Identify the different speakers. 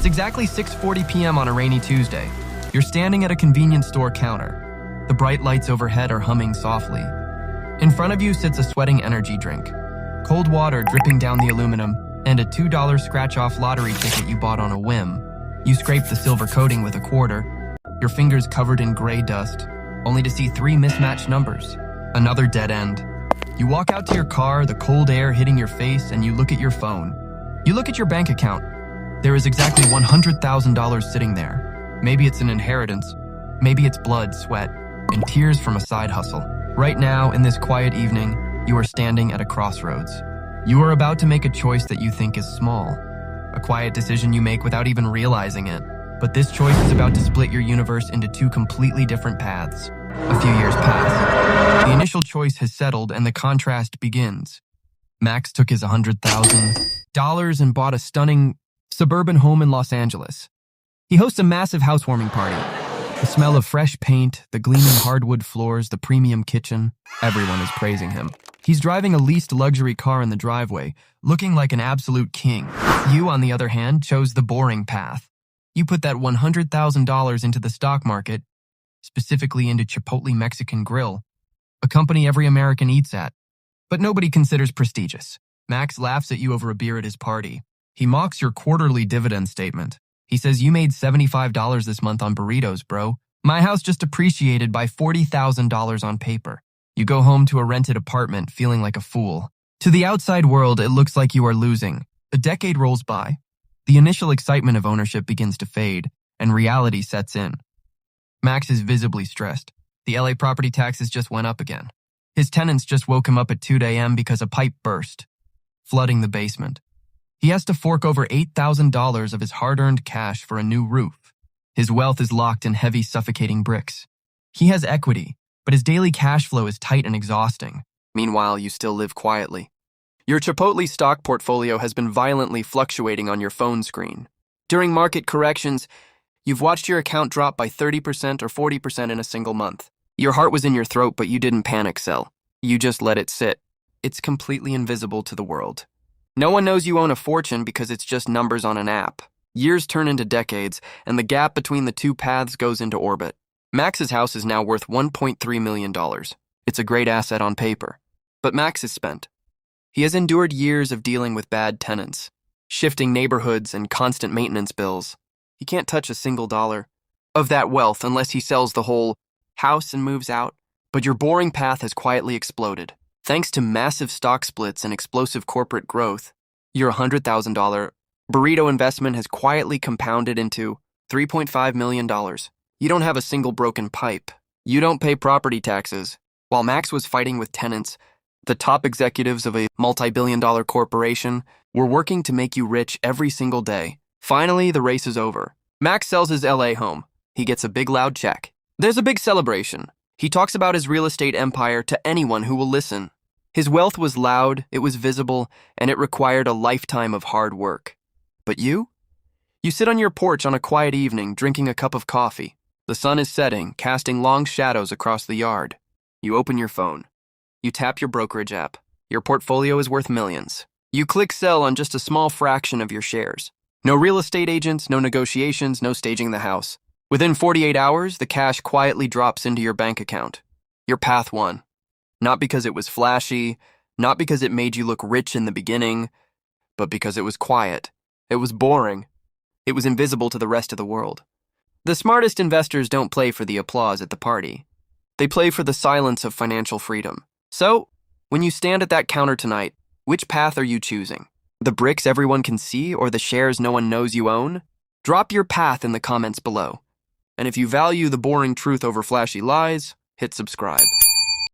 Speaker 1: It's exactly 6:40 p.m. on a rainy Tuesday. You're standing at a convenience store counter. The bright lights overhead are humming softly. In front of you sits a sweating energy drink, cold water dripping down the aluminum, and a $2 scratch-off lottery ticket you bought on a whim. You scrape the silver coating with a quarter, your fingers covered in gray dust, only to see 3 mismatched numbers. Another dead end. You walk out to your car, the cold air hitting your face, and you look at your phone. You look at your bank account. There is exactly $100,000 sitting there. Maybe it's an inheritance. Maybe it's blood, sweat, and tears from a side hustle. Right now, in this quiet evening, you are standing at a crossroads. You are about to make a choice that you think is small. A quiet decision you make without even realizing it. But this choice is about to split your universe into 2 completely different paths. A few years pass. The initial choice has settled and the contrast begins. Max took his $100,000 and bought a stunning suburban home in Los Angeles. He hosts a massive housewarming party. The smell of fresh paint, the gleaming hardwood floors, the premium kitchen, everyone is praising him. He's driving a leased luxury car in the driveway, looking like an absolute king. You, on the other hand, chose the boring path. You put that $100,000 into the stock market, specifically into Chipotle Mexican Grill, a company every American eats at, but nobody considers prestigious. Max laughs at you over a beer at his party. He mocks your quarterly dividend statement. He says, "You made $75 this month on burritos, bro. My house just appreciated by $40,000 on paper." You go home to a rented apartment feeling like a fool. To the outside world, it looks like you are losing. A decade rolls by. The initial excitement of ownership begins to fade, and reality sets in. Max is visibly stressed. The LA property taxes just went up again. His tenants just woke him up at 2 a.m. because a pipe burst, flooding the basement. He has to fork over $8,000 of his hard-earned cash for a new roof. His wealth is locked in heavy, suffocating bricks. He has equity, but his daily cash flow is tight and exhausting. Meanwhile, you still live quietly. Your Chipotle stock portfolio has been violently fluctuating on your phone screen. During market corrections, you've watched your account drop by 30% or 40% in a single month. Your heart was in your throat, but you didn't panic sell. You just let it sit. It's completely invisible to the world. No one knows you own a fortune because it's just numbers on an app. Years turn into decades, and the gap between the 2 paths goes into orbit. Max's house is now worth $1.3 million. It's a great asset on paper. But Max is spent. He has endured years of dealing with bad tenants, shifting neighborhoods, and constant maintenance bills. He can't touch a single dollar of that wealth unless he sells the whole house and moves out. But your boring path has quietly exploded. Thanks to massive stock splits and explosive corporate growth, your $100,000 burrito investment has quietly compounded into $3.5 million. You don't have a single broken pipe. You don't pay property taxes. While Max was fighting with tenants, the top executives of a multi-billion-dollar corporation were working to make you rich every single day. Finally, the race is over. Max sells his LA home. He gets a big loud check. There's a big celebration. He talks about his real estate empire to anyone who will listen. His wealth was loud, it was visible, and it required a lifetime of hard work. But you? You sit on your porch on a quiet evening, drinking a cup of coffee. The sun is setting, casting long shadows across the yard. You open your phone. You tap your brokerage app. Your portfolio is worth millions. You click sell on just a small fraction of your shares. No real estate agents, no negotiations, no staging the house. Within 48 hours, the cash quietly drops into your bank account. Your path won. Not because it was flashy, not because it made you look rich in the beginning, but because it was quiet. It was boring. It was invisible to the rest of the world. The smartest investors don't play for the applause at the party. They play for the silence of financial freedom. So, when you stand at that counter tonight, which path are you choosing? The bricks everyone can see or the shares no one knows you own? Drop your path in the comments below. And if you value the boring truth over flashy lies, hit subscribe.